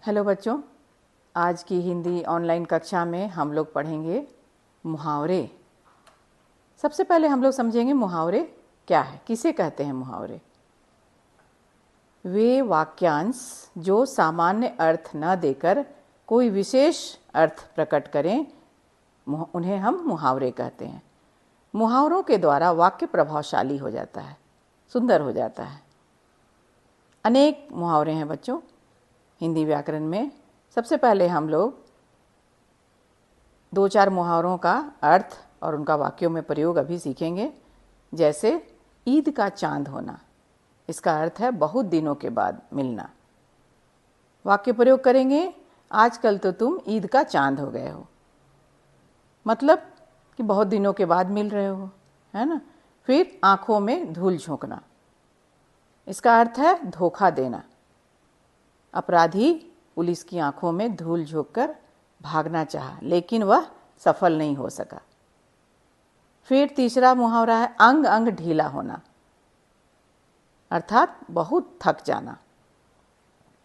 Hello बच्चों, आज की हिंदी ऑनलाइन कक्षा में हम लोग पढ़ेंगे मुहावरे। सबसे पहले हम लोग समझेंगे मुहावरे क्या है, किसे कहते हैं मुहावरे। वे वाक्यांश जो सामान्य अर्थ न देकर कोई विशेष अर्थ प्रकट करें, उन्हें हम मुहावरे कहते हैं। मुहावरों के द्वारा वाक्य प्रभावशाली हो जाता है, सुंदर हो जाता है। अनेक मुहावरे हैं बच्चों हिंदी व्याकरण में। सबसे पहले हम लोग 2-4 मुहावरों का अर्थ और उनका वाक्यों में प्रयोग अभी सीखेंगे। जैसे ईद का चांद होना, इसका अर्थ है बहुत दिनों के बाद मिलना। वाक्य प्रयोग करेंगे, आजकल तो तुम ईद का चांद हो गए हो, मतलब कि बहुत दिनों के बाद मिल रहे हो, है ना। फिर आंखों में धूल झोंकना, इसका अर्थ है धोखा देना। अपराधी पुलिस की आंखों में धूल झोंककर भागना चाहा, लेकिन वह सफल नहीं हो सका। फिर तीसरा मुहावरा है अंग अंग ढीला होना, अर्थात बहुत थक जाना।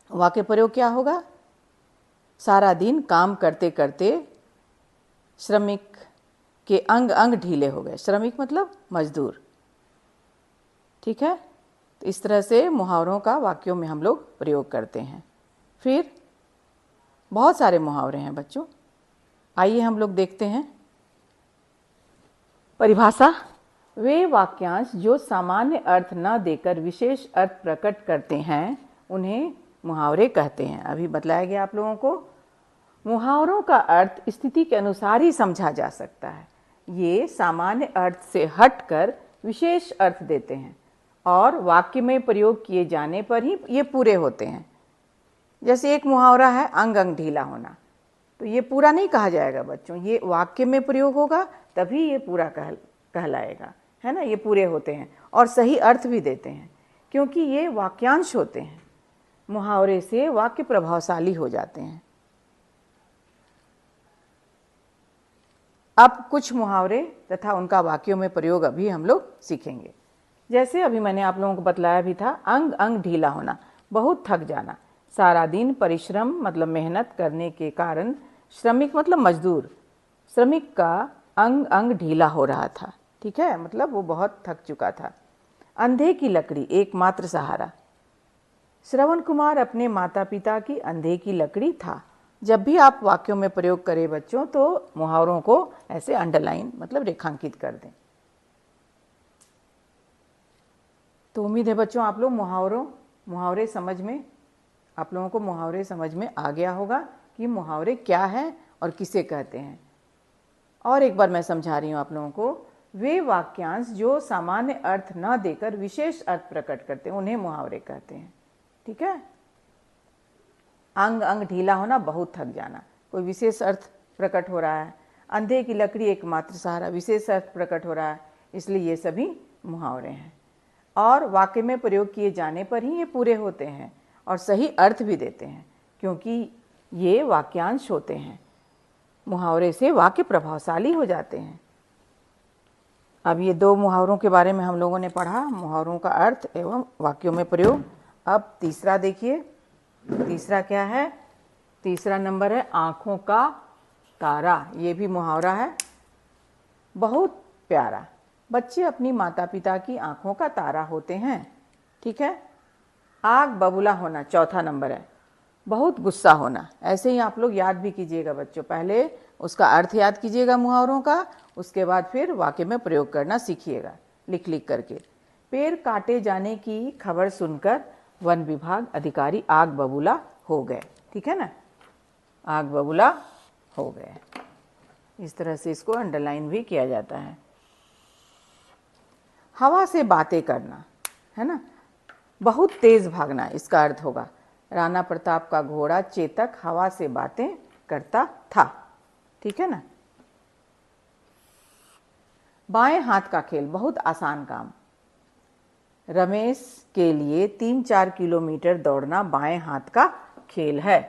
वाक्य प्रयोग क्या होगा? सारा दिन काम करते करते श्रमिक के अंग अंग ढीले हो गए। श्रमिक मतलब मजदूर, ठीक है। तो इस तरह से मुहावरों का वाक्यों में हम लोग प्रयोग करते हैं। फिर बहुत सारे मुहावरे हैं बच्चों, आइए हम लोग देखते हैं। परिभाषा: वे वाक्यांश जो सामान्य अर्थ न देकर विशेष अर्थ प्रकट करते हैं, उन्हें मुहावरे कहते हैं। अभी बतलाया गया आप लोगों को। मुहावरों का अर्थ स्थिति के अनुसार ही समझा जा सकता है। ये सामान्य अर्थ से हटकर विशेष अर्थ देते हैं और वाक्य में प्रयोग किए जाने पर ही ये पूरे होते हैं। जैसे एक मुहावरा है अंग अंग ढीला होना, तो ये पूरा नहीं कहा जाएगा बच्चों, ये वाक्य में प्रयोग होगा तभी ये पूरा कहलाएगा, है ना। ये पूरे होते हैं और सही अर्थ भी देते हैं, क्योंकि ये वाक्यांश होते हैं। मुहावरे से वाक्य प्रभावशाली हो जाते हैं। अब कुछ मुहावरे तथा उनका वाक्यों में प्रयोग अभी हम लोग सीखेंगे। जैसे अभी मैंने आप लोगों को बतलाया भी था, अंग अंग ढीला होना, बहुत थक जाना। सारा दिन परिश्रम मतलब मेहनत करने के कारण श्रमिक मतलब मजदूर, श्रमिक का अंग अंग ढीला हो रहा था, ठीक है, मतलब वो बहुत थक चुका था। अंधे की लकड़ी एकमात्र सहारा, श्रवण कुमार अपने माता पिता की अंधे की लकड़ी था। जब भी आप वाक्यों में प्रयोग करें बच्चों, तो मुहावरों को ऐसे अंडरलाइन मतलब रेखांकित कर दें। तो उम्मीद है बच्चों आप लोग मुहावरे समझ में, आप लोगों को मुहावरे समझ में आ गया होगा कि मुहावरे क्या है और किसे कहते हैं। और एक बार मैं समझा रही हूँ आप लोगों को। वे वाक्यांश जो सामान्य अर्थ न देकर विशेष अर्थ प्रकट करते हैं, उन्हें मुहावरे कहते हैं, ठीक है। अंग अंग ढीला होना, बहुत थक जाना, कोई विशेष अर्थ प्रकट हो रहा है। अंधे की लकड़ी एकमात्र सहारा, विशेष अर्थ प्रकट हो रहा है, इसलिए ये सभी मुहावरे हैं। और वाक्य में प्रयोग किए जाने पर ही ये पूरे होते हैं और सही अर्थ भी देते हैं, क्योंकि ये वाक्यांश होते हैं। मुहावरे से वाक्य प्रभावशाली हो जाते हैं। अब ये 2 मुहावरों के बारे में हम लोगों ने पढ़ा, मुहावरों का अर्थ एवं वाक्यों में प्रयोग। अब तीसरा देखिए, तीसरा क्या है? तीसरा नंबर है आंखों का तारा। ये भी मुहावरा है, बहुत प्यारा। बच्चे अपनी माता पिता की आंखों का तारा होते हैं, ठीक है। आग बबूला होना चौथा नंबर है, बहुत गुस्सा होना। ऐसे ही आप लोग याद भी कीजिएगा बच्चों, पहले उसका अर्थ याद कीजिएगा मुहावरों का, उसके बाद फिर वाक्य में प्रयोग करना सीखिएगा लिख लिख करके। पेड़ काटे जाने की खबर सुनकर वन विभाग अधिकारी आग बबूला हो गए, ठीक है ना, आग बबूला हो गए। इस तरह से इसको अंडरलाइन भी किया जाता है। हवा से बातें करना, है ना, बहुत तेज भागना, इसका अर्थ होगा राणा प्रताप का घोड़ा चेतक हवा से बातें करता था, ठीक है ना। बाएं हाथ का खेल, बहुत आसान काम। रमेश के लिए 3-4 किलोमीटर दौड़ना बाएं हाथ का खेल है,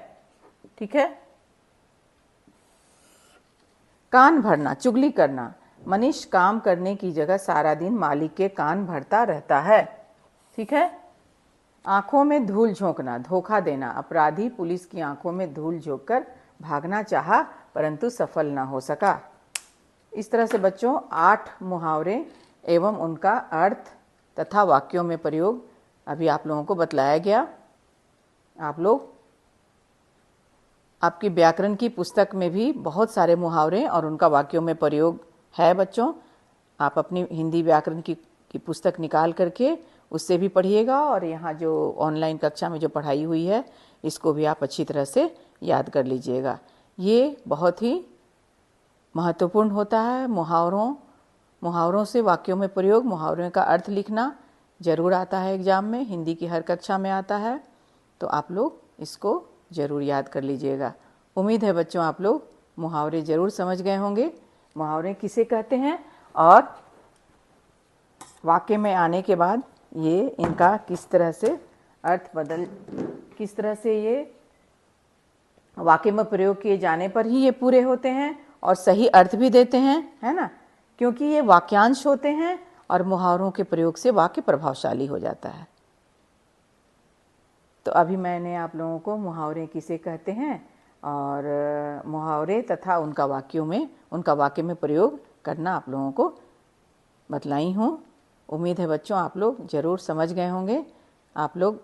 ठीक है। कान भरना, चुगली करना। मनीष काम करने की जगह सारा दिन मालिक के कान भरता रहता है, ठीक है। आंखों में धूल झोंकना, धोखा देना। अपराधी पुलिस की आंखों में धूल झोंककर भागना चाहा परंतु सफल न हो सका। इस तरह से बच्चों 8 मुहावरे एवं उनका अर्थ तथा वाक्यों में प्रयोग अभी आप लोगों को बतलाया गया। आप लोग आपकी व्याकरण की पुस्तक में भी बहुत सारे मुहावरे और उनका वाक्यों में प्रयोग है बच्चों। आप अपनी हिंदी व्याकरण की पुस्तक निकाल करके उससे भी पढ़िएगा और यहाँ जो ऑनलाइन कक्षा में जो पढ़ाई हुई है इसको भी आप अच्छी तरह से याद कर लीजिएगा। ये बहुत ही महत्वपूर्ण होता है। मुहावरों से वाक्यों में प्रयोग, मुहावरों का अर्थ लिखना जरूर आता है एग्जाम में, हिंदी की हर कक्षा में आता है। तो आप लोग इसको जरूर याद कर लीजिएगा। उम्मीद है बच्चों आप लोग मुहावरे जरूर समझ गए होंगे। मुहावरे किसे कहते हैं और वाक्य में आने के बाद ये इनका किस तरह से किस तरह से ये वाक्य में प्रयोग किए जाने पर ही ये पूरे होते हैं और सही अर्थ भी देते हैं, है ना, क्योंकि ये वाक्यांश होते हैं और मुहावरों के प्रयोग से वाक्य प्रभावशाली हो जाता है। तो अभी मैंने आप लोगों को मुहावरे किसे कहते हैं और मुहावरे तथा उनका वाक्य में प्रयोग करना आप लोगों को बतलाई हूँ। उम्मीद है बच्चों आप लोग ज़रूर समझ गए होंगे। आप लोग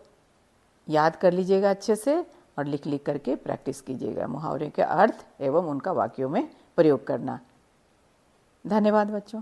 याद कर लीजिएगा अच्छे से और लिख करके प्रैक्टिस कीजिएगा मुहावरे के अर्थ एवं उनका वाक्यों में प्रयोग करना। धन्यवाद बच्चों।